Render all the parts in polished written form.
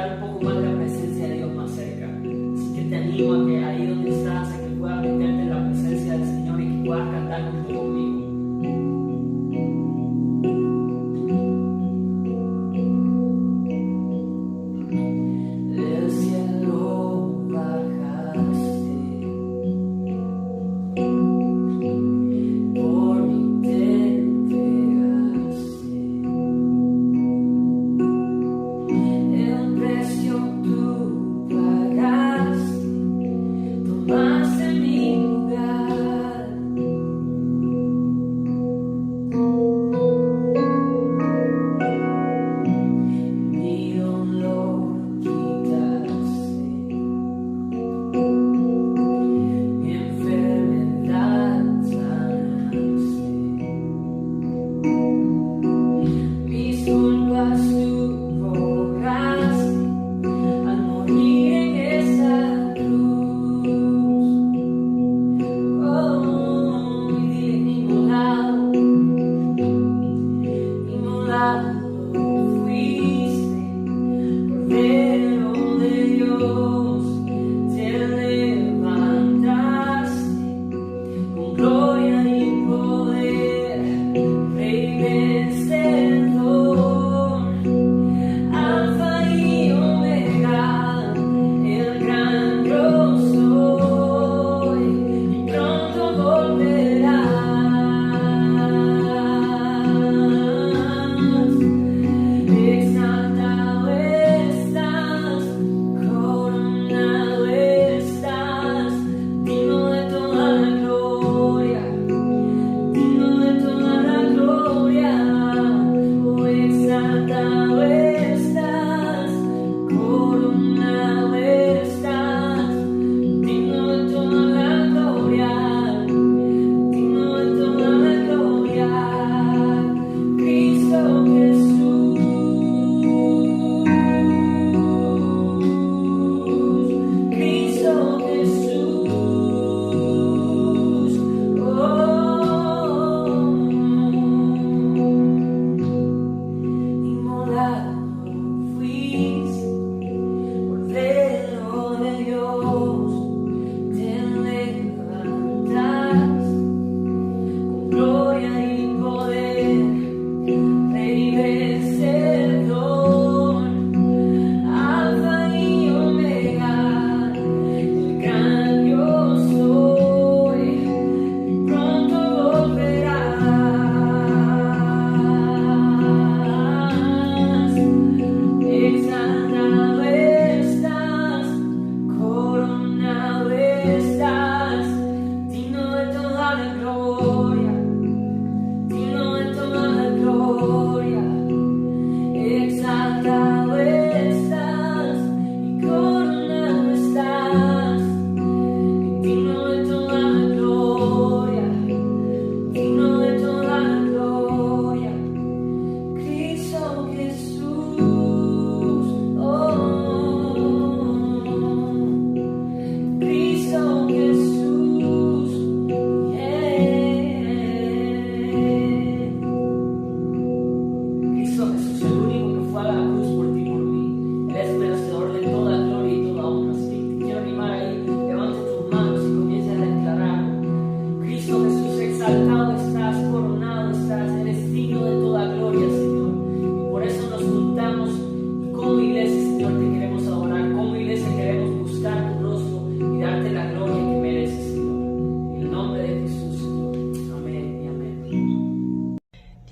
disfrutar un poco más de la presencia de Dios más cerca. Así que te animo a que ahí donde estás, a que puedas meterte en la presencia del Señor y que puedas cantar junto conmigo.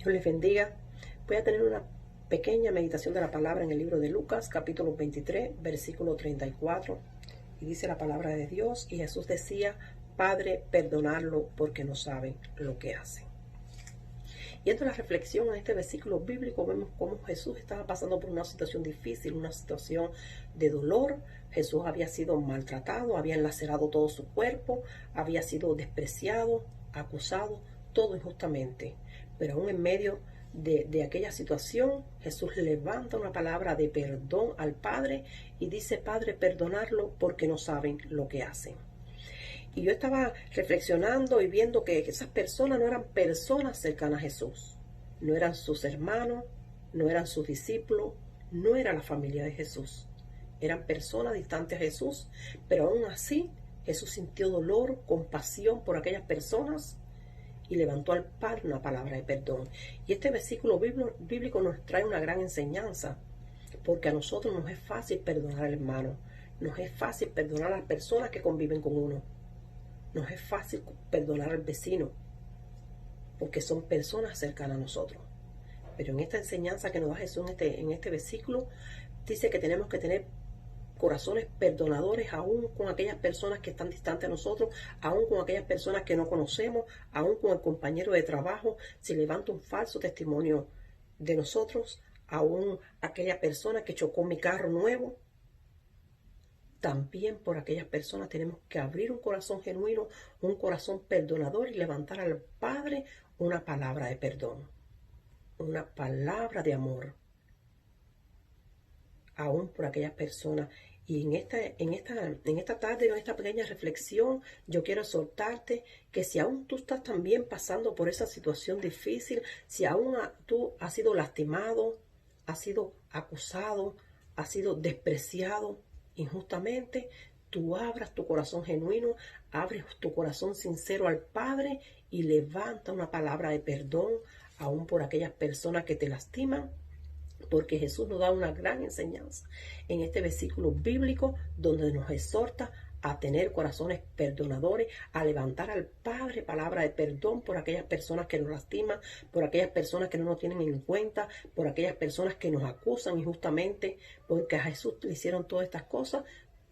Dios les bendiga. Voy a tener una pequeña meditación de la palabra en el libro de Lucas, capítulo 23, versículo 34. Y dice la palabra de Dios, y Jesús decía: Padre, perdonadlo porque no saben lo que hacen. Y en la reflexión en este versículo bíblico vemos cómo Jesús estaba pasando por una situación difícil, una situación de dolor. Jesús había sido maltratado, había lacerado todo su cuerpo, había sido despreciado, acusado, todo injustamente. Pero aún en medio de aquella situación, Jesús levanta una palabra de perdón al Padre y dice: Padre, perdonarlo porque no saben lo que hacen. Y yo estaba reflexionando y viendo que esas personas no eran personas cercanas a Jesús. No eran sus hermanos, no eran sus discípulos, no era la familia de Jesús. Eran personas distantes a Jesús, pero aún así Jesús sintió dolor, compasión por aquellas personas y levantó al Padre una palabra de perdón. Y este versículo bíblico nos trae una gran enseñanza, porque a nosotros nos es fácil perdonar al hermano, nos es fácil perdonar a las personas que conviven con uno, nos es fácil perdonar al vecino, porque son personas cercanas a nosotros. Pero en esta enseñanza que nos da Jesús en este versículo, dice que tenemos que tener corazones perdonadores aún con aquellas personas que están distantes a nosotros, aún con aquellas personas que no conocemos, aún con el compañero de trabajo, si levanta un falso testimonio de nosotros, aún aquella persona que chocó mi carro nuevo. También por aquellas personas tenemos que abrir un corazón genuino, un corazón perdonador y levantar al Padre una palabra de perdón, una palabra de amor, aún por aquellas personas. Y en esta tarde, en esta pequeña reflexión, yo quiero exhortarte que si aún tú estás también pasando por esa situación difícil, si aún tú has sido lastimado, has sido acusado, has sido despreciado injustamente, tú abras tu corazón genuino, abres tu corazón sincero al Padre y levanta una palabra de perdón aún por aquellas personas que te lastiman, porque Jesús nos da una gran enseñanza en este versículo bíblico donde nos exhorta a tener corazones perdonadores, a levantar al Padre palabra de perdón por aquellas personas que nos lastiman, por aquellas personas que no nos tienen en cuenta, por aquellas personas que nos acusan injustamente, porque a Jesús le hicieron todas estas cosas,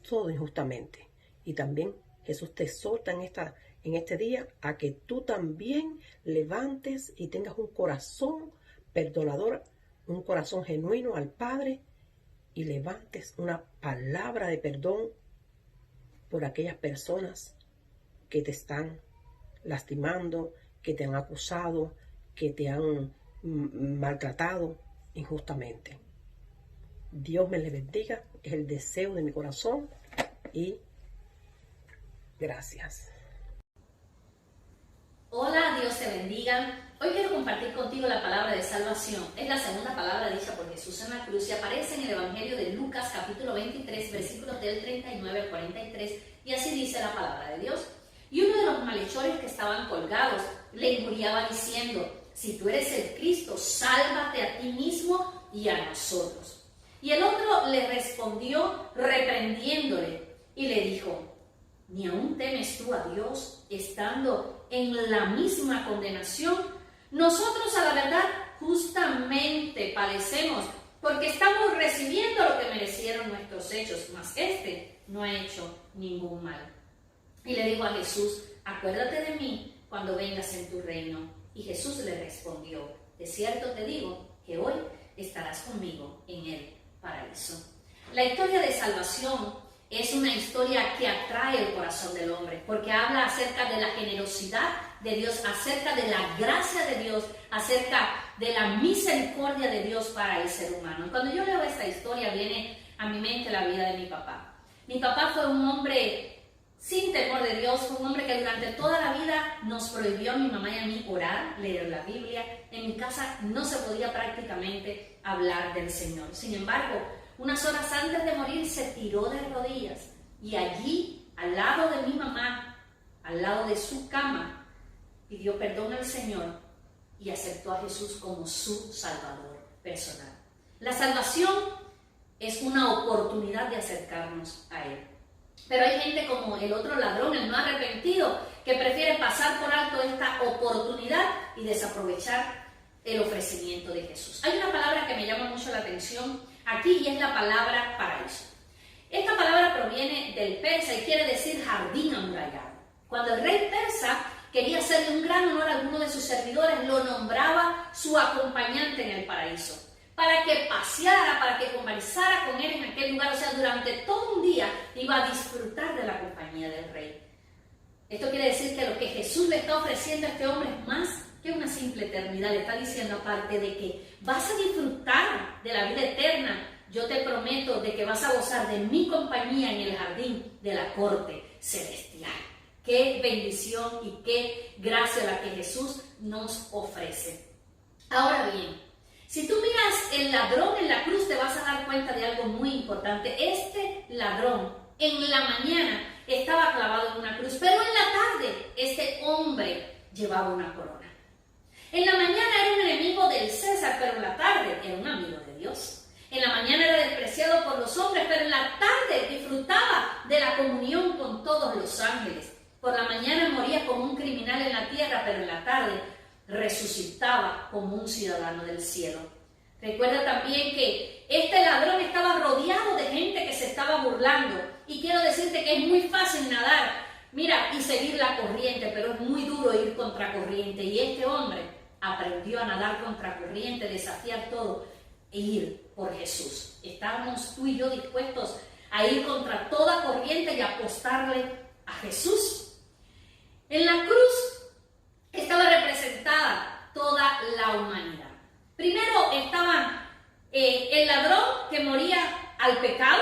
todo injustamente. Y también Jesús te exhorta en este día a que tú también levantes y tengas un corazón perdonador, un corazón genuino al Padre y levantes una palabra de perdón por aquellas personas que te están lastimando, que te han acusado, que te han maltratado injustamente. Dios me les bendiga, es el deseo de mi corazón y gracias. Hola, Dios te bendiga. Hoy quiero compartir contigo la palabra de salvación. Es la segunda palabra dicha por Jesús en la cruz y aparece en el Evangelio de Lucas, capítulo 23, versículos del 39 al 43, y así dice la palabra de Dios. Y uno de los malhechores que estaban colgados le injuriaba diciendo: si tú eres el Cristo, sálvate a ti mismo y a nosotros. Y el otro le respondió reprendiéndole y le dijo: ¿ni aún temes tú a Dios, estando en la misma condenación? Nosotros, a la verdad, justamente padecemos, porque estamos recibiendo lo que merecieron nuestros hechos, mas este no ha hecho ningún mal. Y le dijo a Jesús: acuérdate de mí cuando vengas en tu reino. Y Jesús le respondió: de cierto te digo que hoy estarás conmigo en el paraíso. La historia de salvación es una historia que atrae el corazón del hombre, porque habla acerca de la generosidad de Dios, acerca de la gracia de Dios, acerca de la misericordia de Dios para el ser humano. Y cuando yo leo esta historia, viene a mi mente la vida de mi papá. Mi papá fue un hombre sin temor de Dios, fue un hombre que durante toda la vida nos prohibió a mi mamá y a mí orar, leer la Biblia. En mi casa no se podía prácticamente hablar del Señor. Sin embargo, unas horas antes de morir se tiró de rodillas y allí, al lado de mi mamá, al lado de su cama, pidió perdón al Señor y aceptó a Jesús como su Salvador personal. La salvación es una oportunidad de acercarnos a Él. Pero hay gente como el otro ladrón, el no arrepentido, que prefiere pasar por alto esta oportunidad y desaprovechar el ofrecimiento de Jesús. Hay una palabra que me llama mucho la atención aquí y es la palabra paraíso. Esta palabra proviene del persa y quiere decir jardín amurallado. Cuando el rey persa quería hacerle un gran honor a alguno de sus servidores, lo nombraba su acompañante en el paraíso, para que paseara, para que conversara con él en aquel lugar. O sea, durante todo un día iba a disfrutar de la compañía del rey. Esto quiere decir que lo que Jesús le está ofreciendo a este hombre es más que una simple eternidad. Le está diciendo, aparte de que vas a disfrutar de la vida eterna, yo te prometo de que vas a gozar de mi compañía en el jardín de la corte celestial. Qué bendición y qué gracia la que Jesús nos ofrece. Ahora bien, si tú miras el ladrón en la cruz, te vas a dar cuenta de algo muy importante. Este ladrón en la mañana estaba clavado en una cruz, pero en la tarde este hombre llevaba una corona. En la mañana era un enemigo del César, pero en la tarde era un amigo de Dios. En la mañana era despreciado por los hombres, pero en la tarde disfrutaba de la comunión con todos los ángeles. Por la mañana moría como un criminal en la tierra, pero en la tarde resucitaba como un ciudadano del cielo. Recuerda también que este ladrón estaba rodeado de gente que se estaba burlando. Y quiero decirte que es muy fácil nadar, mira, y seguir la corriente, pero es muy duro ir contra corriente. Y este hombre aprendió a nadar contra corriente, desafiar todo e ir por Jesús. Estábamos tú y yo dispuestos a ir contra toda corriente y apostarle a Jesús. En la cruz estaba representada toda la humanidad. Primero estaba el ladrón que moría al pecado,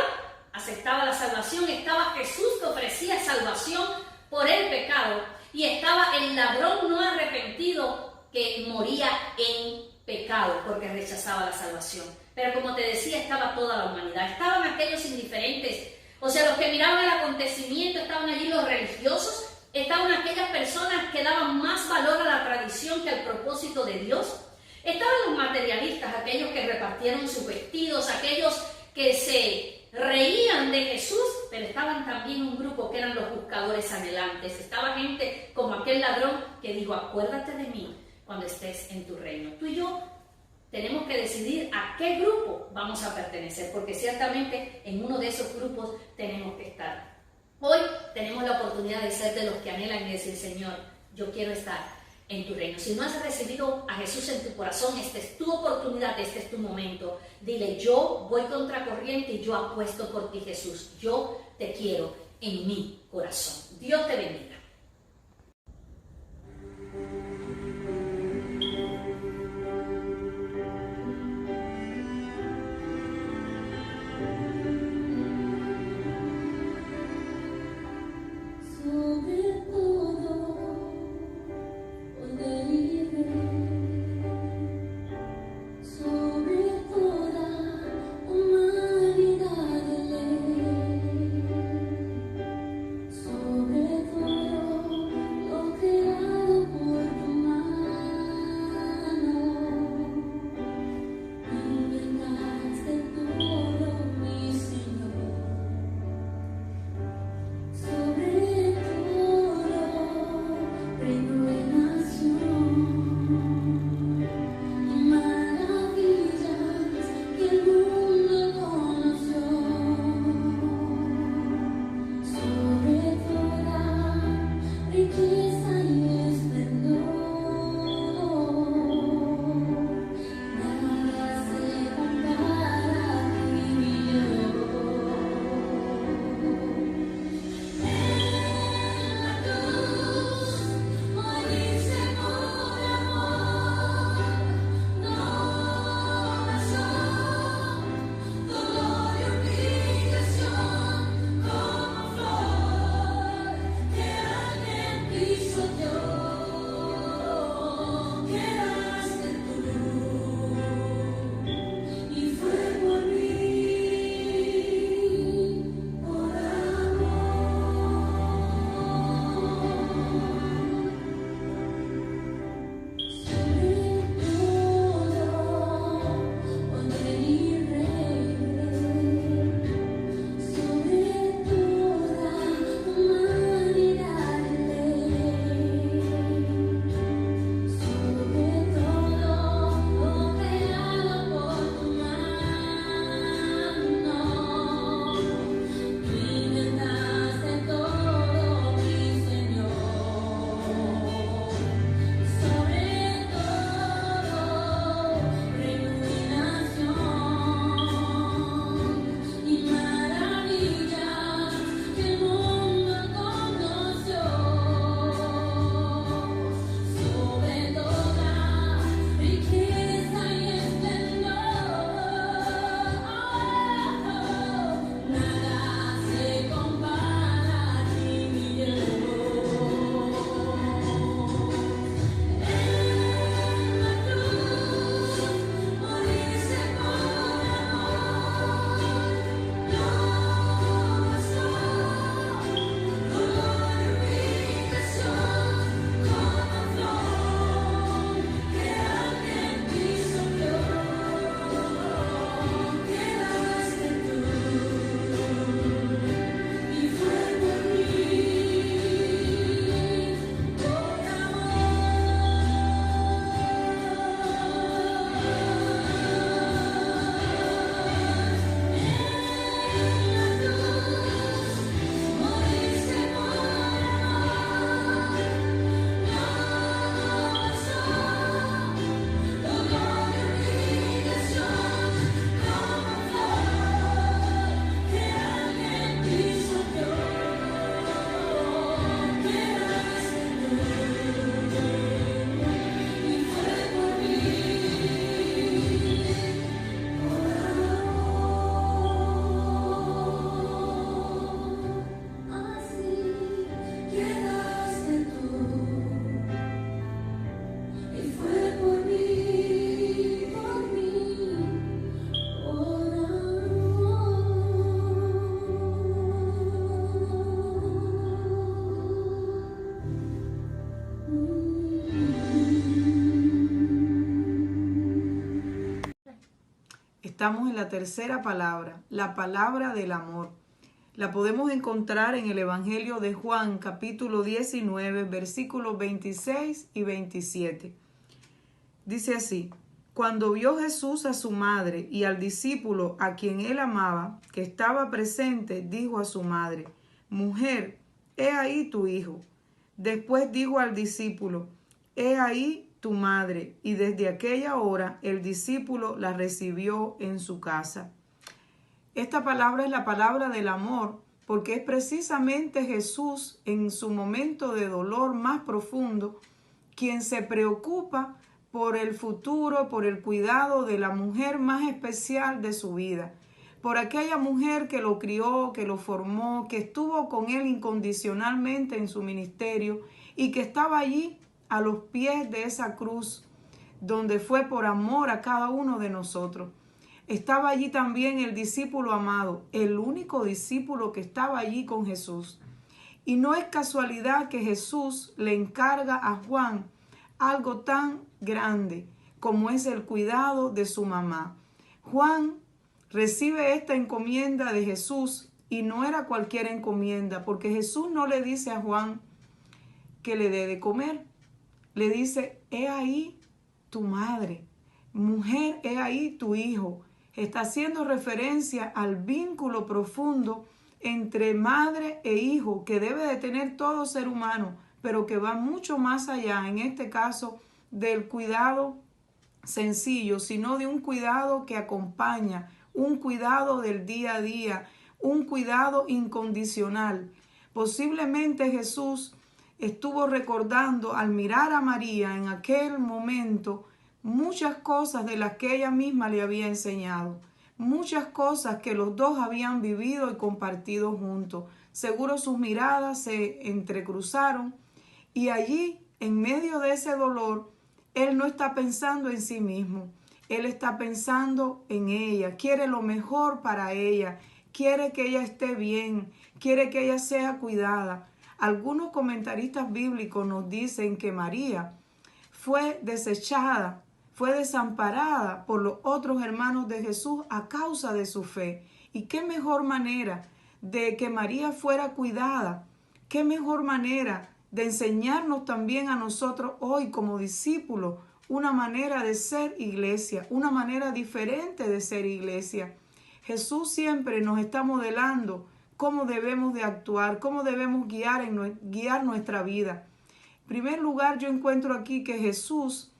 aceptaba la salvación. Estaba Jesús que ofrecía salvación por el pecado. Y estaba el ladrón no arrepentido que moría en pecado porque rechazaba la salvación. Pero como te decía, estaba toda la humanidad. Estaban aquellos indiferentes, o sea, los que miraban el acontecimiento. Estaban allí los religiosos. Estaban aquellas personas que daban más valor a la tradición que al propósito de Dios. Estaban los materialistas, aquellos que repartieron sus vestidos, aquellos que se reían de Jesús, pero estaban también un grupo que eran los buscadores anhelantes. Estaba gente como aquel ladrón que dijo: acuérdate de mí cuando estés en tu reino. Tú y yo tenemos que decidir a qué grupo vamos a pertenecer, porque ciertamente en uno de esos grupos tenemos que estar. Hoy tenemos la oportunidad de ser de los que anhelan y decir: Señor, yo quiero estar en tu reino. Si no has recibido a Jesús en tu corazón, esta es tu oportunidad, este es tu momento. Dile: yo voy contra corriente y yo apuesto por ti, Jesús. Yo te quiero en mi corazón. Dios te bendiga. Sobre todo Estamos en la tercera palabra, la palabra del amor. La podemos encontrar en el Evangelio de Juan, capítulo 19, versículos 26 y 27. Dice así: cuando vio Jesús a su madre y al discípulo a quien él amaba, que estaba presente, dijo a su madre: mujer, he ahí tu hijo. Después dijo al discípulo: he ahí tu madre. Y desde aquella hora el discípulo la recibió en su casa. Esta palabra es la palabra del amor, porque es precisamente Jesús en su momento de dolor más profundo quien se preocupa por el futuro, por el cuidado de la mujer más especial de su vida, por aquella mujer que lo crió, que lo formó, que estuvo con él incondicionalmente en su ministerio y que estaba allí a los pies de esa cruz, donde fue por amor a cada uno de nosotros. Estaba allí también el discípulo amado, el único discípulo que estaba allí con Jesús. Y no es casualidad que Jesús le encarga a Juan algo tan grande como es el cuidado de su mamá. Juan recibe esta encomienda de Jesús y no era cualquier encomienda, porque Jesús no le dice a Juan que le dé de comer. Le dice: he ahí tu madre, mujer, he ahí tu hijo. Está haciendo referencia al vínculo profundo entre madre e hijo que debe de tener todo ser humano, pero que va mucho más allá, en este caso, del cuidado sencillo, sino de un cuidado que acompaña, un cuidado del día a día, un cuidado incondicional. Posiblemente Jesús estuvo recordando al mirar a María en aquel momento muchas cosas de las que ella misma le había enseñado, muchas cosas que los dos habían vivido y compartido juntos. Seguro sus miradas se entrecruzaron y allí, en medio de ese dolor, él no está pensando en sí mismo, él está pensando en ella, quiere lo mejor para ella, quiere que ella esté bien, quiere que ella sea cuidada. Algunos comentaristas bíblicos nos dicen que María fue desechada, fue desamparada por los otros hermanos de Jesús a causa de su fe. Y qué mejor manera de que María fuera cuidada, qué mejor manera de enseñarnos también a nosotros hoy como discípulos una manera de ser iglesia, una manera diferente de ser iglesia. Jesús siempre nos está modelando cómo debemos de actuar, cómo debemos guiar nuestra vida. En primer lugar, yo encuentro aquí que Jesús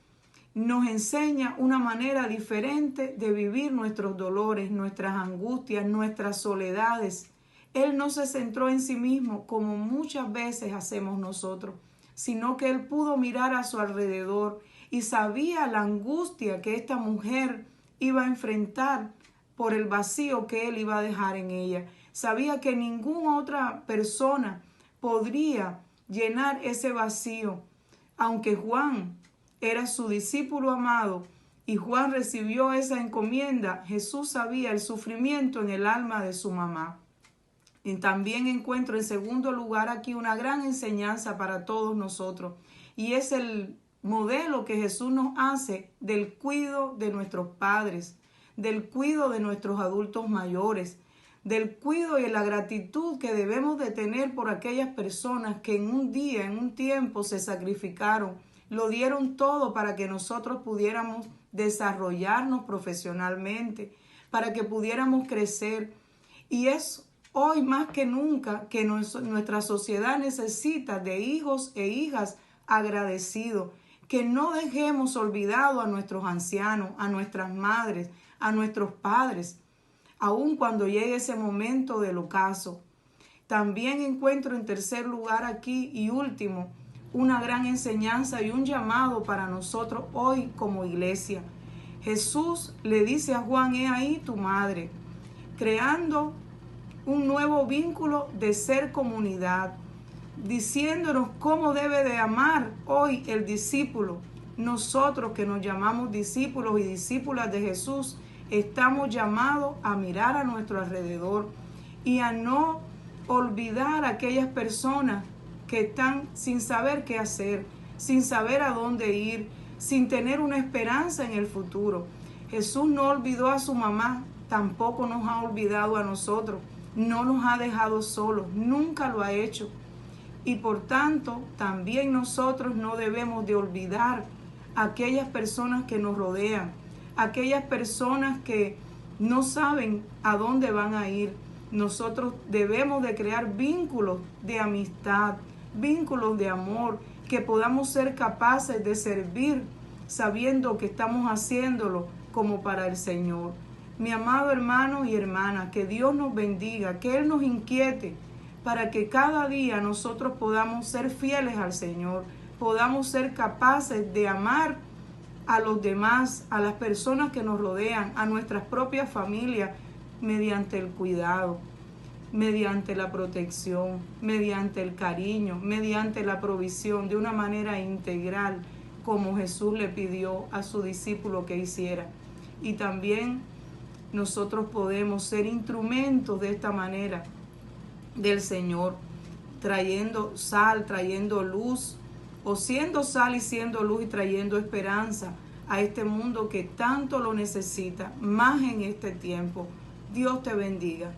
nos enseña una manera diferente de vivir nuestros dolores, nuestras angustias, nuestras soledades. Él no se centró en sí mismo como muchas veces hacemos nosotros, sino que él pudo mirar a su alrededor y sabía la angustia que esta mujer iba a enfrentar por el vacío que él iba a dejar en ella. Sabía que ninguna otra persona podría llenar ese vacío, aunque Juan era su discípulo amado y Juan recibió esa encomienda. Jesús sabía el sufrimiento en el alma de su mamá. Y también encuentro en segundo lugar aquí una gran enseñanza para todos nosotros, y es el modelo que Jesús nos hace del cuidado de nuestros padres, del cuidado de nuestros adultos mayores, del cuidado y la gratitud que debemos de tener por aquellas personas que en un día, en un tiempo se sacrificaron, lo dieron todo para que nosotros pudiéramos desarrollarnos profesionalmente, para que pudiéramos crecer. Y es hoy más que nunca que nuestra sociedad necesita de hijos e hijas agradecidos, que no dejemos olvidado a nuestros ancianos, a nuestras madres, a nuestros padres, aun cuando llegue ese momento del ocaso. También encuentro en tercer lugar aquí y último una gran enseñanza y un llamado para nosotros hoy como iglesia. Jesús le dice a Juan: he ahí tu madre, creando un nuevo vínculo de ser comunidad, diciéndonos cómo debe de amar hoy el discípulo. Nosotros que nos llamamos discípulos y discípulas de Jesús, estamos llamados a mirar a nuestro alrededor y a no olvidar a aquellas personas que están sin saber qué hacer, sin saber a dónde ir, sin tener una esperanza en el futuro. Jesús no olvidó a su mamá, tampoco nos ha olvidado a nosotros. No nos ha dejado solos, nunca lo ha hecho. Y por tanto, también nosotros no debemos de olvidar a aquellas personas que nos rodean, aquellas personas que no saben a dónde van a ir. Nosotros debemos de crear vínculos de amistad, vínculos de amor, que podamos ser capaces de servir sabiendo que estamos haciéndolo como para el Señor. Mi amado hermano y hermana, que Dios nos bendiga, que Él nos inquiete para que cada día nosotros podamos ser fieles al Señor, podamos ser capaces de amar a los demás, a las personas que nos rodean, a nuestras propias familias, mediante el cuidado, mediante la protección, mediante el cariño, mediante la provisión, de una manera integral, como Jesús le pidió a su discípulo que hiciera. Y también nosotros podemos ser instrumentos de esta manera del Señor, trayendo sal, trayendo luz, o siendo sal y siendo luz y trayendo esperanza a este mundo que tanto lo necesita, más en este tiempo. Dios te bendiga.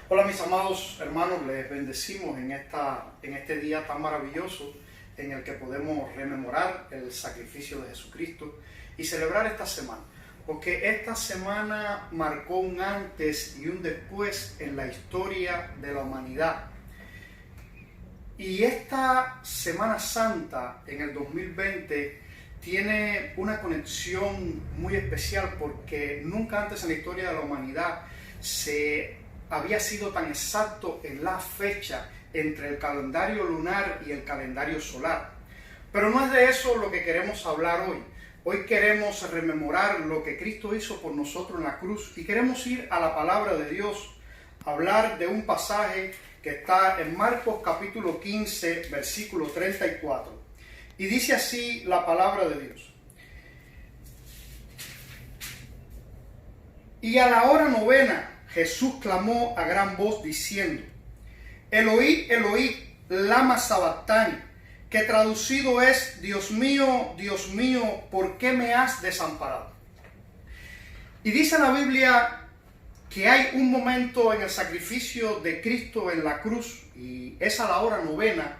Hola mis amados hermanos, les bendecimos en este día tan maravilloso en el que podemos rememorar el sacrificio de Jesucristo y celebrar esta semana, porque esta semana marcó un antes y un después en la historia de la humanidad. Y esta Semana Santa en el 2020 tiene una conexión muy especial, porque nunca antes en la historia de la humanidad se había sido tan exacto en la fecha entre el calendario lunar y el calendario solar. Pero no es de eso lo que queremos hablar hoy. Hoy queremos rememorar lo que Cristo hizo por nosotros en la cruz, y queremos ir a la palabra de Dios, hablar de un pasaje que está en Marcos capítulo 15, versículo 34. Y dice así la palabra de Dios: y a la hora novena Jesús clamó a gran voz diciendo: Eloí, Eloí, lama sabactani, que traducido es: Dios mío, ¿por qué me has desamparado? Y dice la Biblia que hay un momento en el sacrificio de Cristo en la cruz, y es a la hora novena,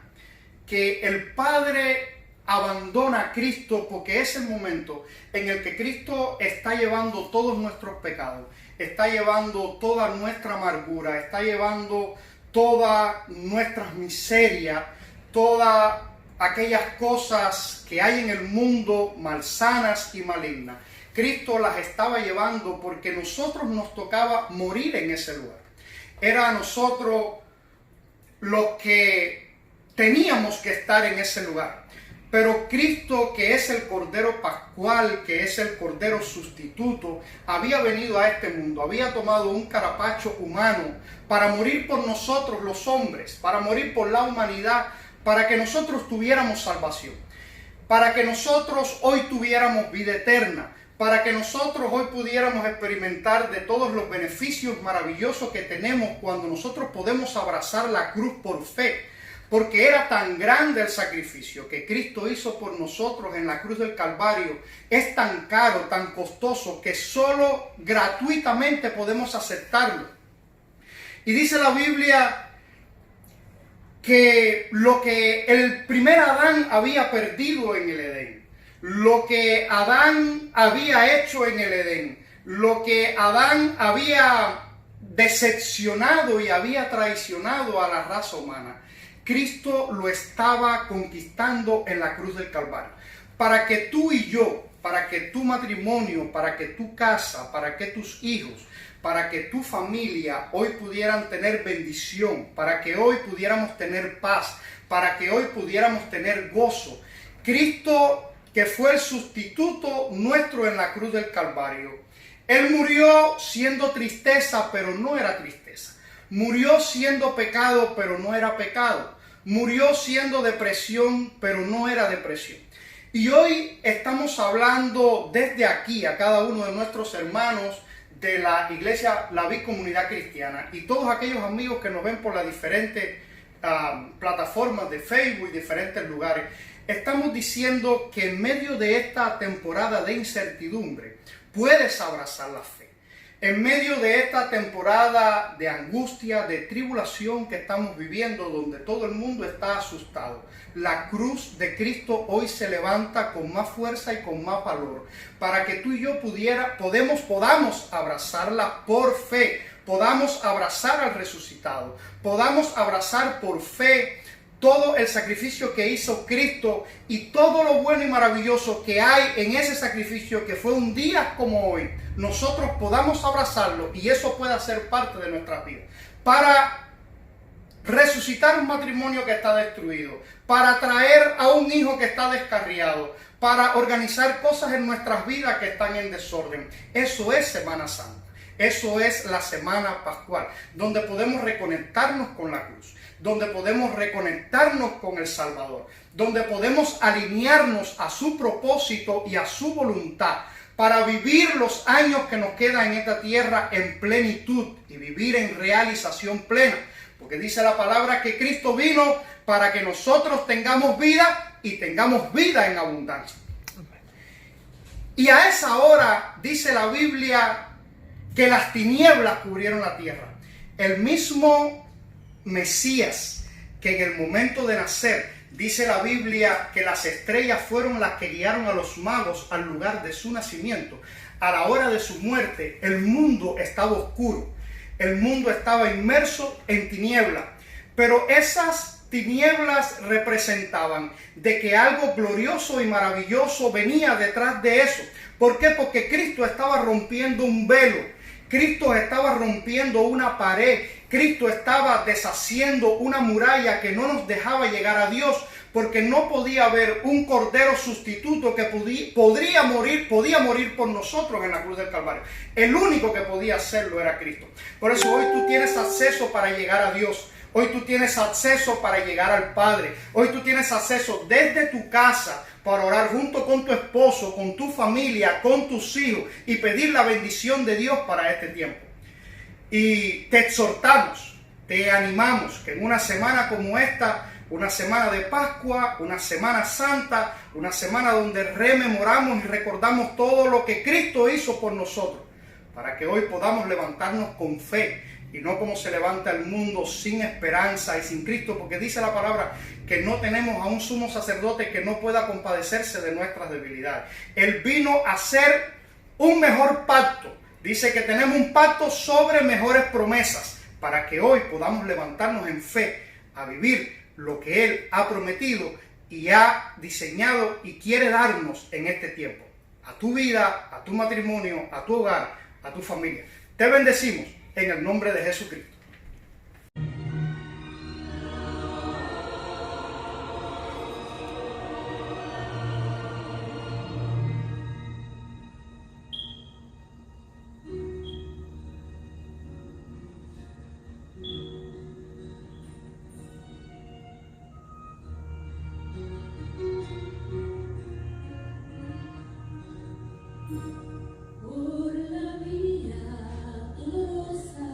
que el Padre abandona a Cristo, porque es el momento en el que Cristo está llevando todos nuestros pecados, está llevando toda nuestra amargura, está llevando todas nuestras miserias, todas aquellas cosas que hay en el mundo malsanas y malignas. Cristo las estaba llevando porque nosotros nos tocaba morir en ese lugar. Era a nosotros los que teníamos que estar en ese lugar. Pero Cristo, que es el Cordero Pascual, que es el Cordero Sustituto, había venido a este mundo, había tomado un carapacho humano para morir por nosotros los hombres, para morir por la humanidad, para que nosotros tuviéramos salvación, para que nosotros hoy tuviéramos vida eterna, para que nosotros hoy pudiéramos experimentar de todos los beneficios maravillosos que tenemos cuando nosotros podemos abrazar la cruz por fe. Porque era tan grande el sacrificio que Cristo hizo por nosotros en la cruz del Calvario, es tan caro, tan costoso, que solo gratuitamente podemos aceptarlo. Y dice la Biblia que lo que el primer Adán había perdido en el Edén, lo que Adán había hecho en el Edén, lo que Adán había decepcionado y había traicionado a la raza humana, Cristo lo estaba conquistando en la cruz del Calvario. Para que tú y yo, para que tu matrimonio, para que tu casa, para que tus hijos, para que tu familia hoy pudieran tener bendición, para que hoy pudiéramos tener paz, para que hoy pudiéramos tener gozo. Cristo, que fue el sustituto nuestro en la cruz del Calvario, Él murió siendo tristeza, pero no era tristeza. Murió siendo pecado, pero no era pecado. Murió siendo depresión, pero no era depresión. Y hoy estamos hablando desde aquí a cada uno de nuestros hermanos de la iglesia La Vid Comunidad Cristiana y todos aquellos amigos que nos ven por las diferentes plataformas de Facebook y diferentes lugares. estamos diciendo que en medio de esta temporada de incertidumbre puedes abrazar la fe. En medio de esta temporada de angustia, de tribulación que estamos viviendo, donde todo el mundo está asustado, la cruz de Cristo hoy se levanta con más fuerza y con más valor, para que tú y yo podamos abrazarla por fe, podamos abrazar al resucitado, podamos abrazar por fe todo el sacrificio que hizo Cristo y todo lo bueno y maravilloso que hay en ese sacrificio, que fue un día como hoy, nosotros podamos abrazarlo y eso pueda ser parte de nuestra vida, para resucitar un matrimonio que está destruido, para traer a un hijo que está descarriado, para organizar cosas en nuestras vidas que están en desorden. Eso es Semana Santa, eso es la Semana Pascual, donde podemos reconectarnos con la cruz, donde podemos reconectarnos con el Salvador, donde podemos alinearnos a su propósito y a su voluntad para vivir los años que nos quedan en esta tierra en plenitud y vivir en realización plena. Porque dice la palabra que Cristo vino para que nosotros tengamos vida y tengamos vida en abundancia. Y a esa hora dice la Biblia que las tinieblas cubrieron la tierra. El mismo Mesías, que en el momento de nacer, dice la Biblia que las estrellas fueron las que guiaron a los magos al lugar de su nacimiento. A la hora de su muerte, el mundo estaba oscuro, el mundo estaba inmerso en tinieblas, pero esas tinieblas representaban de que algo glorioso y maravilloso venía detrás de eso. ¿Por qué? Porque Cristo estaba rompiendo un velo, Cristo estaba rompiendo una pared, Cristo estaba deshaciendo una muralla que no nos dejaba llegar a Dios, porque no podía haber un cordero sustituto que podía morir por nosotros en la cruz del Calvario. El único que podía hacerlo era Cristo. Por eso hoy tú tienes acceso para llegar a Dios. Hoy tú tienes acceso para llegar al Padre. Hoy tú tienes acceso desde tu casa para orar junto con tu esposo, con tu familia, con tus hijos y pedir la bendición de Dios para este tiempo. Y te exhortamos, te animamos que en una semana como esta, una semana de Pascua, una Semana Santa, una semana donde rememoramos y recordamos todo lo que Cristo hizo por nosotros, para que hoy podamos levantarnos con fe y no como se levanta el mundo sin esperanza y sin Cristo, porque dice la palabra que no tenemos a un sumo sacerdote que no pueda compadecerse de nuestras debilidades. Él vino a hacer un mejor pacto. Dice que tenemos un pacto sobre mejores promesas para que hoy podamos levantarnos en fe a vivir lo que Él ha prometido y ha diseñado y quiere darnos en este tiempo. A tu vida, a tu matrimonio, a tu hogar, a tu familia. Te bendecimos en el nombre de Jesucristo. Por la vía dolorosa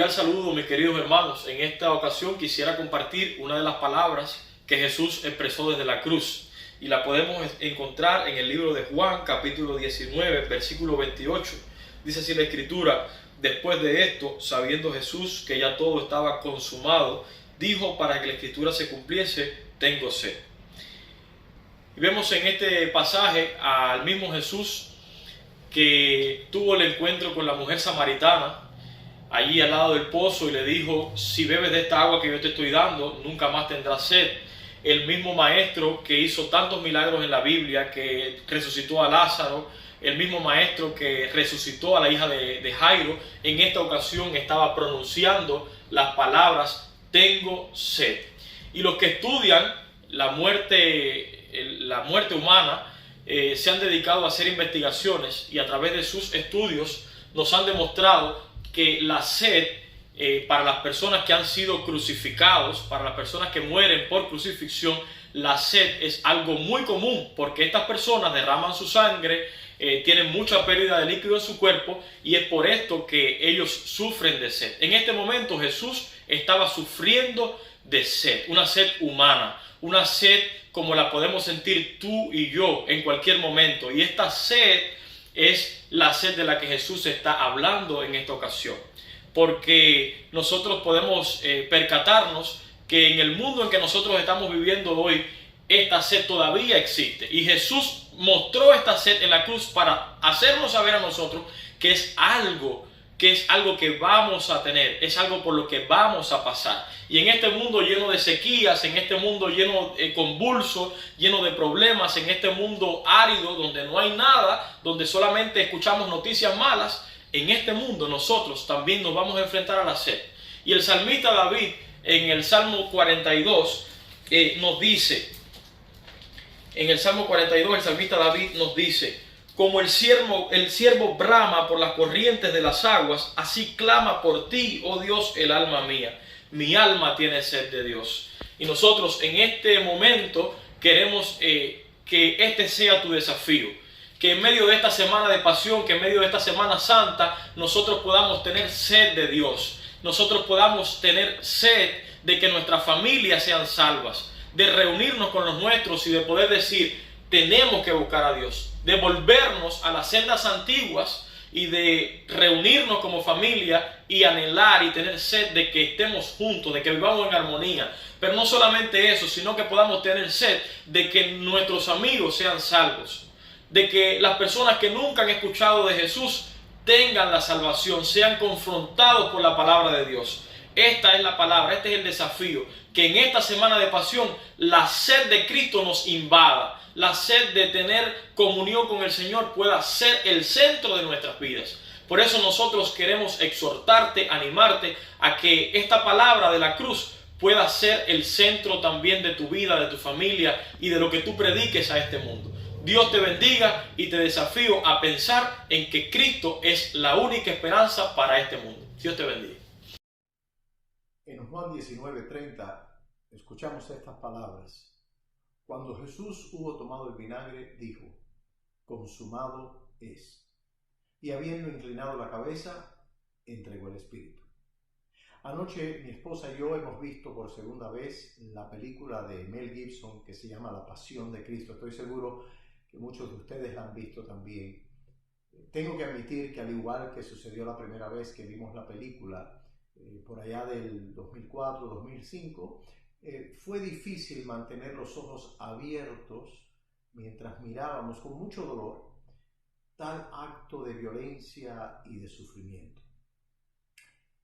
Cordial saludo, mis queridos hermanos. En esta ocasión quisiera compartir una de las palabras que Jesús expresó desde la cruz, y la podemos encontrar en el libro de Juan, capítulo 19, versículo 28. Dice así la Escritura: después de esto, sabiendo Jesús que ya todo estaba consumado, dijo para que la Escritura se cumpliese: tengo sed. Y vemos en este pasaje al mismo Jesús que tuvo el encuentro con la mujer samaritana allí al lado del pozo y le dijo: si bebes de esta agua que yo te estoy dando, nunca más tendrás sed. El mismo maestro que hizo tantos milagros en la Biblia, que resucitó a Lázaro, el mismo maestro que resucitó a la hija de Jairo, en esta ocasión estaba pronunciando las palabras: tengo sed. Y los que estudian la muerte humana se han dedicado a hacer investigaciones, y a través de sus estudios nos han demostrado que la sed para las personas que han sido crucificados, para las personas que mueren por crucifixión, la sed es algo muy común, porque estas personas derraman su sangre, tienen mucha pérdida de líquido en su cuerpo, y es por esto que ellos sufren de sed. En este momento Jesús estaba sufriendo de sed, una sed humana, una sed como la podemos sentir tú y yo en cualquier momento, y esta sed es la sed de la que Jesús está hablando en esta ocasión, porque nosotros podemos percatarnos que en el mundo en que nosotros estamos viviendo hoy, esta sed todavía existe, y Jesús mostró esta sed en la cruz para hacernos saber a nosotros que es algo que vamos a tener, es algo por lo que vamos a pasar. Y en este mundo lleno de sequías, en este mundo lleno convulso, lleno de problemas, en este mundo árido donde no hay nada, donde solamente escuchamos noticias malas, en este mundo nosotros también nos vamos a enfrentar a la sed. Y el salmista David en el Salmo 42 nos dice, en el Salmo 42 el salmista David nos dice: como el ciervo brama por las corrientes de las aguas, así clama por ti, oh Dios, el alma mía. Mi alma tiene sed de Dios. Y nosotros en este momento queremos que este sea tu desafío. Que en medio de esta semana de pasión, que en medio de esta Semana Santa, nosotros podamos tener sed de Dios. Nosotros podamos tener sed de que nuestras familias sean salvas, de reunirnos con los nuestros y de poder decir: tenemos que buscar a Dios, de volvernos a las sendas antiguas y de reunirnos como familia y anhelar y tener sed de que estemos juntos, de que vivamos en armonía. Pero no solamente eso, sino que podamos tener sed de que nuestros amigos sean salvos, de que las personas que nunca han escuchado de Jesús tengan la salvación, sean confrontados por la palabra de Dios. Esta es la palabra, este es el desafío, que en esta semana de pasión la sed de Cristo nos invada, la sed de tener comunión con el Señor pueda ser el centro de nuestras vidas. Por eso nosotros queremos exhortarte, animarte a que esta palabra de la cruz pueda ser el centro también de tu vida, de tu familia y de lo que tú prediques a este mundo. Dios te bendiga y te desafío a pensar en que Cristo es la única esperanza para este mundo. Dios te bendiga. En Juan 19:30 escuchamos estas palabras: cuando Jesús hubo tomado el vinagre, dijo: consumado es. Y habiendo inclinado la cabeza, entregó el espíritu. Anoche mi esposa y yo hemos visto por segunda vez la película de Mel Gibson que se llama La Pasión de Cristo. Estoy seguro que muchos de ustedes la han visto también. Tengo que admitir que, al igual que sucedió la primera vez que vimos la película, por allá del 2004-2005, fue difícil mantener los ojos abiertos mientras mirábamos con mucho dolor tal acto de violencia y de sufrimiento.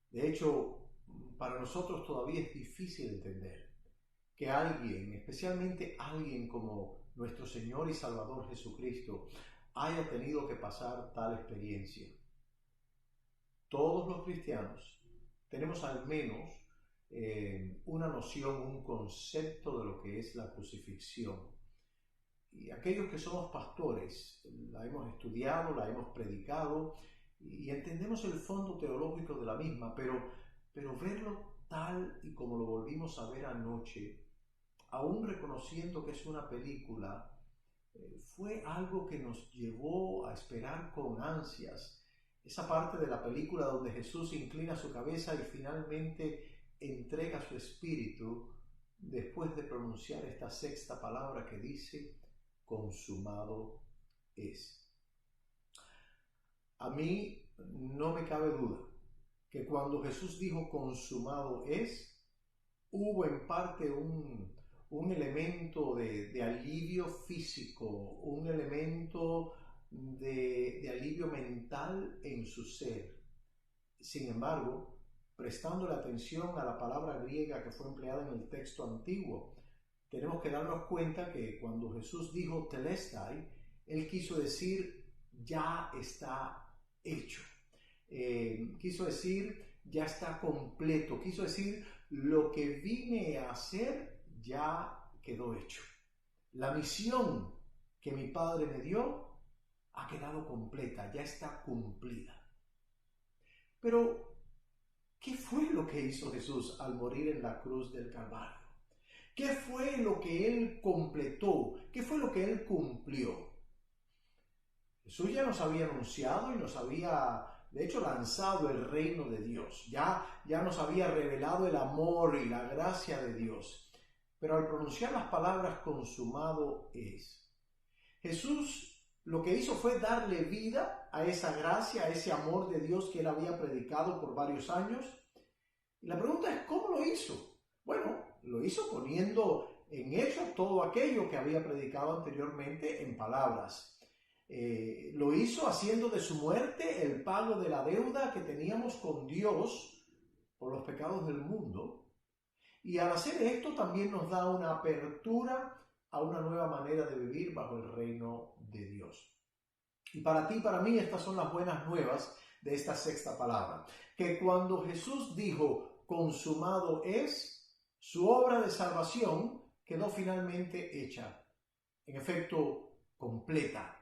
De hecho, para nosotros todavía es difícil entender que alguien, especialmente alguien como nuestro Señor y Salvador Jesucristo, haya tenido que pasar tal experiencia. Todos los cristianos tenemos al menos una noción, un concepto de lo que es la crucifixión. Y aquellos que somos pastores la hemos estudiado, la hemos predicado y entendemos el fondo teológico de la misma, pero verlo tal y como lo volvimos a ver anoche, aún reconociendo que es una película, fue algo que nos llevó a esperar con ansias Esa parte de la película donde Jesús inclina su cabeza y finalmente entrega su espíritu después de pronunciar esta sexta palabra que dice, consumado es. A mí no me cabe duda que cuando Jesús dijo consumado es, hubo en parte un elemento de alivio físico, un elemento de alivio mental en su ser. Sin embargo, prestándole atención a la palabra griega que fue empleada en el texto antiguo, tenemos que darnos cuenta que cuando Jesús dijo telestai, él quiso decir ya está hecho. Quiso decir ya está completo, quiso decir lo que vine a hacer ya quedó hecho. La misión que mi Padre me dio ha quedado completa, ya está cumplida. Pero, ¿qué fue lo que hizo Jesús al morir en la cruz del Calvario? ¿Qué fue lo que Él completó? ¿Qué fue lo que Él cumplió? Jesús ya nos había anunciado y nos había, de hecho, lanzado el reino de Dios. Ya nos había revelado el amor y la gracia de Dios. Pero al pronunciar las palabras consumado es, Jesús lo que hizo fue darle vida a esa gracia, a ese amor de Dios que Él había predicado por varios años. Y la pregunta es, ¿cómo lo hizo? Bueno, lo hizo poniendo en hecho todo aquello que había predicado anteriormente en palabras. Lo hizo haciendo de su muerte el pago de la deuda que teníamos con Dios por los pecados del mundo. Y al hacer esto también nos da una apertura a una nueva manera de vivir bajo el reino de Dios. Y para ti y para mí estas son las buenas nuevas de esta sexta palabra. Que cuando Jesús dijo consumado es, su obra de salvación quedó finalmente hecha. En efecto, completa.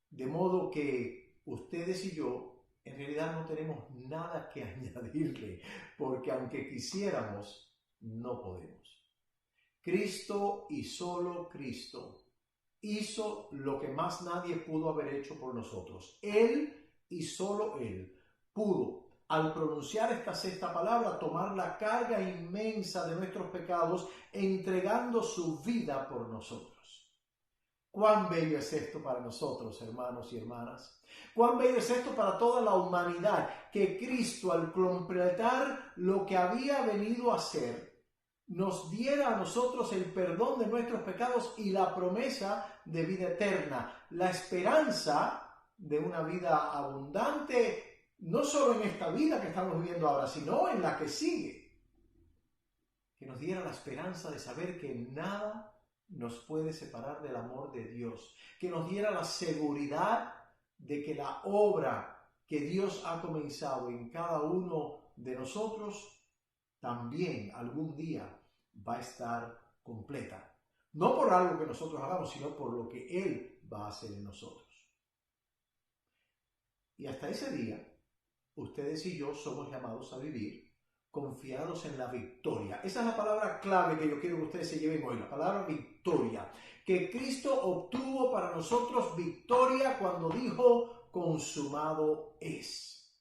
De modo que ustedes y yo en realidad no tenemos nada que añadirle, porque aunque quisiéramos, no podemos. Cristo y solo Cristo hizo lo que más nadie pudo haber hecho por nosotros. Él y solo Él pudo, al pronunciar esta sexta palabra, tomar la carga inmensa de nuestros pecados, entregando su vida por nosotros. Cuán bello es esto para nosotros, hermanos y hermanas. Cuán bello es esto para toda la humanidad, que Cristo, al completar lo que había venido a hacer, nos diera a nosotros el perdón de nuestros pecados y la promesa de vida eterna, la esperanza de una vida abundante, no solo en esta vida que estamos viviendo ahora, sino en la que sigue. Que nos diera la esperanza de saber que nada nos puede separar del amor de Dios, que nos diera la seguridad de que la obra que Dios ha comenzado en cada uno de nosotros también algún día va a estar completa. No por algo que nosotros hagamos, sino por lo que Él va a hacer en nosotros. Y hasta ese día, ustedes y yo somos llamados a vivir confiados en la victoria. Esa es la palabra clave que yo quiero que ustedes se lleven hoy, la palabra victoria. Que Cristo obtuvo para nosotros victoria cuando dijo, consumado es.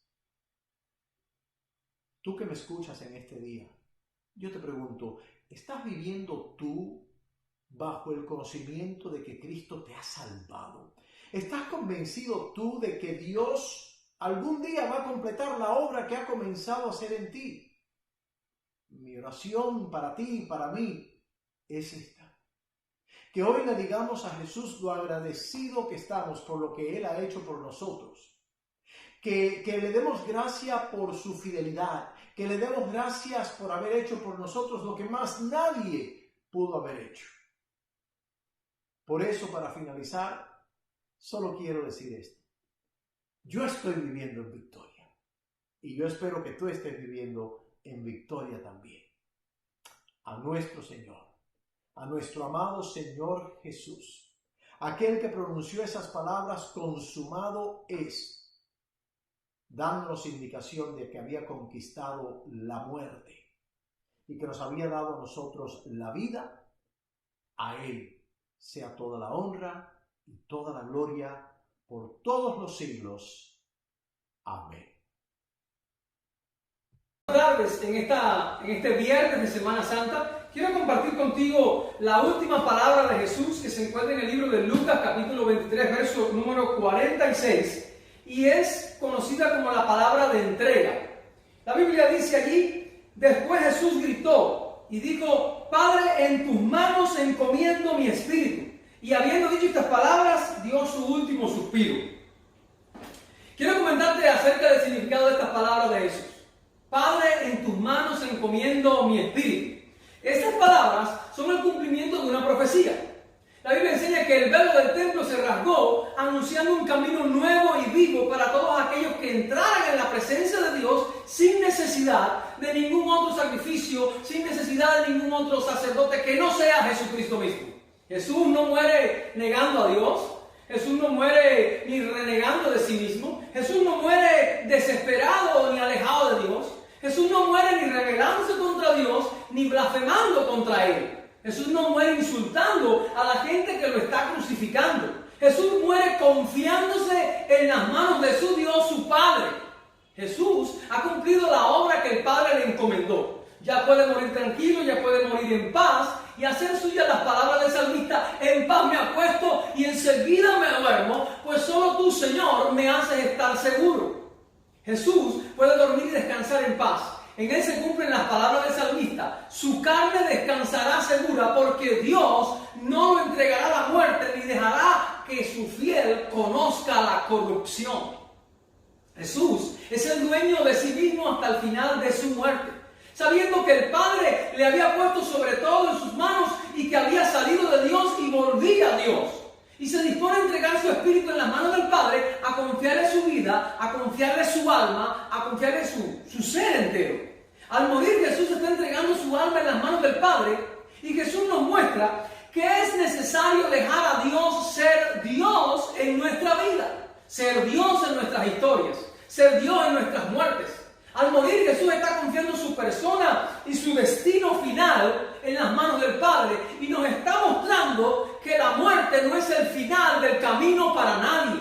Tú que me escuchas en este día, yo te pregunto, ¿estás viviendo tú bajo el conocimiento de que Cristo te ha salvado? ¿Estás convencido tú de que Dios algún día va a completar la obra que ha comenzado a hacer en ti? Mi oración para ti y para mí es esta. Que hoy le digamos a Jesús lo agradecido que estamos por lo que Él ha hecho por nosotros. Que le demos gracias por su fidelidad. Que le demos gracias por haber hecho por nosotros lo que más nadie pudo haber hecho. Por eso, para finalizar, solo quiero decir esto. Yo estoy viviendo en victoria. Y yo espero que tú estés viviendo en victoria también. A nuestro Señor, a nuestro amado Señor Jesús, aquel que pronunció esas palabras, consumado es, dándonos indicación de que había conquistado la muerte y que nos había dado a nosotros la vida, a Él sea toda la honra y toda la gloria por todos los siglos. Amén. Buenas tardes, en este viernes de Semana Santa, quiero compartir contigo la última palabra de Jesús que se encuentra en el libro de Lucas, capítulo 23, verso número 46, y es conocida como la palabra de entrega. La Biblia dice allí: después Jesús gritó y dijo: Padre, en tus manos encomiendo mi espíritu. Y habiendo dicho estas palabras, dio su último suspiro. Quiero comentarte acerca del significado de estas palabras de Jesús. Padre, en tus manos encomiendo mi espíritu. Estas palabras son el cumplimiento de una profecía. La Biblia enseña que el velo del templo se rasgó, anunciando un camino nuevo y vivo para todos aquellos que entraran en la presencia de Dios sin necesidad de ningún otro sacrificio, sin necesidad de ningún otro sacerdote que no sea Jesucristo mismo. Jesús no muere negando a Dios. Jesús no muere ni renegando de sí mismo. Jesús no muere desesperado ni alejado de Dios. Jesús no muere ni rebelándose contra Dios ni blasfemando contra Él. Jesús no muere insultando a la gente que lo está crucificando. Jesús muere confiándose en las manos de su Dios, su Padre. Jesús ha cumplido la obra que el Padre le encomendó. Ya puede morir tranquilo, ya puede morir en paz y hacer suyas las palabras del salmista: en paz me acuesto y enseguida me duermo, pues solo tú, Señor, me haces estar seguro. Jesús puede dormir y descansar en paz. En Él se cumplen las palabras del salmista: su carne descansará segura, porque Dios no lo entregará a la muerte ni dejará que su fiel conozca la corrupción. Jesús es el dueño de sí mismo hasta el final de su muerte, sabiendo que el Padre le había puesto sobre todo en sus manos y que había salido de Dios y volvía a Dios. Y se dispone a entregar su espíritu en las manos del Padre, a confiarle su vida, a confiarle su alma, a confiarle su ser entero. Al morir, Jesús está entregando su alma en las manos del Padre, y Jesús nos muestra que es necesario dejar a Dios ser Dios en nuestra vida, ser Dios en nuestras historias, ser Dios en nuestras muertes. Al morir, Jesús está confiando su persona y su destino final en las manos del Padre, y nos está mostrando que la muerte no es el final del camino para nadie.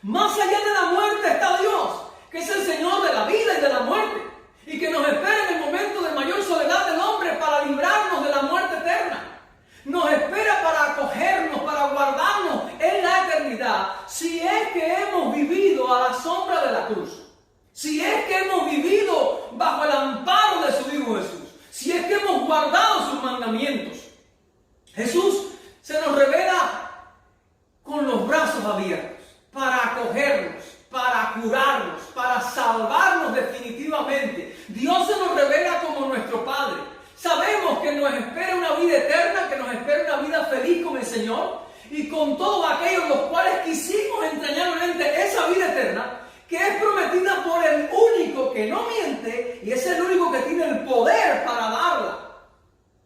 Más allá de la muerte está Dios, que es el Señor de la vida y de la muerte, y que nos espera en el momento de mayor soledad del hombre para librarnos de la muerte eterna. Nos espera para acogernos, para guardarnos en la eternidad, si es que hemos vivido a la sombra de la cruz. Si es que hemos vivido bajo el amparo de su Hijo Jesús, si es que hemos guardado sus mandamientos. Jesús se nos revela con los brazos abiertos para acogernos, para curarnos, para salvarnos definitivamente. Dios se nos revela como nuestro Padre. Sabemos que nos espera una vida eterna, que nos espera una vida feliz con el Señor y con todos aquellos los cuales quisimos entrañablemente esa vida eterna, que es prometida por el único que no miente y es el único que tiene el poder para darla.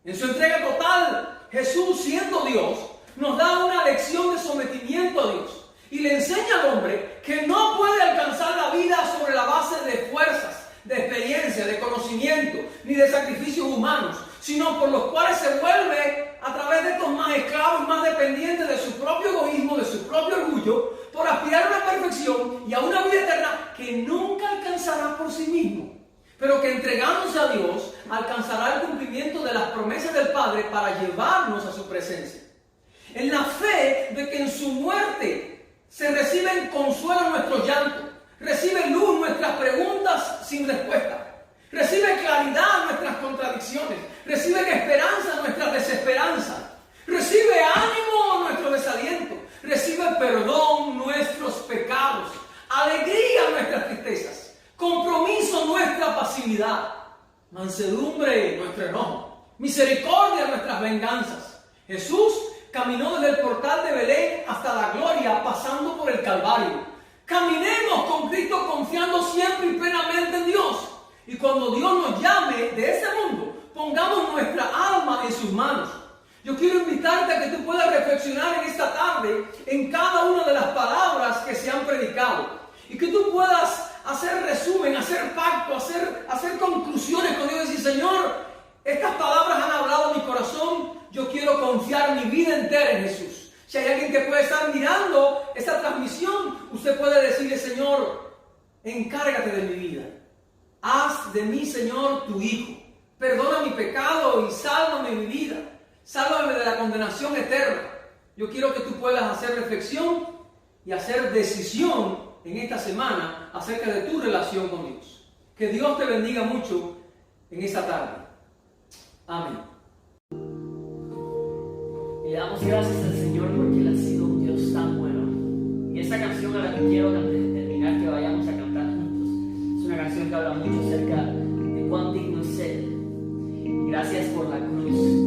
En su entrega total, Jesús, siendo Dios, nos da una lección de sometimiento a Dios y le enseña al hombre que no puede alcanzar la vida sobre la base de fuerzas, de experiencia, de conocimiento, ni de sacrificios humanos, sino por los cuales se vuelve a través de estos más esclavos y más dependientes de su propio egoísmo, de su propio orgullo, por aspirar a una perfección y a una vida eterna que nunca alcanzará por sí mismo, pero que entregándose a Dios alcanzará el cumplimiento de las promesas del Padre para llevarnos a su presencia. En la fe de que en su muerte se reciben consuelo nuestros llantos, recibe luz nuestras preguntas sin respuesta, recibe claridad nuestras contradicciones, recibe esperanza nuestras desesperanzas, recibe ánimo nuestro desaliento, recibe perdón nuestros pecados, alegría nuestras tristezas, compromiso nuestra pasividad, mansedumbre nuestro enojo, misericordia nuestras venganzas. Jesús caminó desde el portal de Belén hasta la gloria, pasando por el Calvario. Caminemos con Cristo confiando siempre y plenamente en Dios. Y cuando Dios nos llame de este mundo, pongamos nuestra alma en sus manos. Yo quiero invitarte a que tú puedas reflexionar en esta tarde en cada una de las palabras que se han predicado. Y que tú puedas hacer resumen, hacer pacto, hacer conclusiones con Dios y decir: Señor, estas palabras han hablado a mi corazón, yo quiero confiar mi vida entera en Jesús. Si hay alguien que puede estar mirando esta transmisión, usted puede decirle: Señor, encárgate de mi vida. Haz de mí, Señor, tu Hijo. Perdona mi pecado y sálvame mi vida. Sálvame de la condenación eterna. Yo quiero que tú puedas hacer reflexión y hacer decisión en esta semana acerca de tu relación con Dios. Que Dios te bendiga mucho en esta tarde. Amén. Y le damos gracias al Señor porque Él ha sido un Dios tan bueno. Y esa canción a la que quiero, antes de terminar, que vayamos a cantar juntos, es una canción que habla mucho acerca de cuán digno es Él. Gracias por la cruz.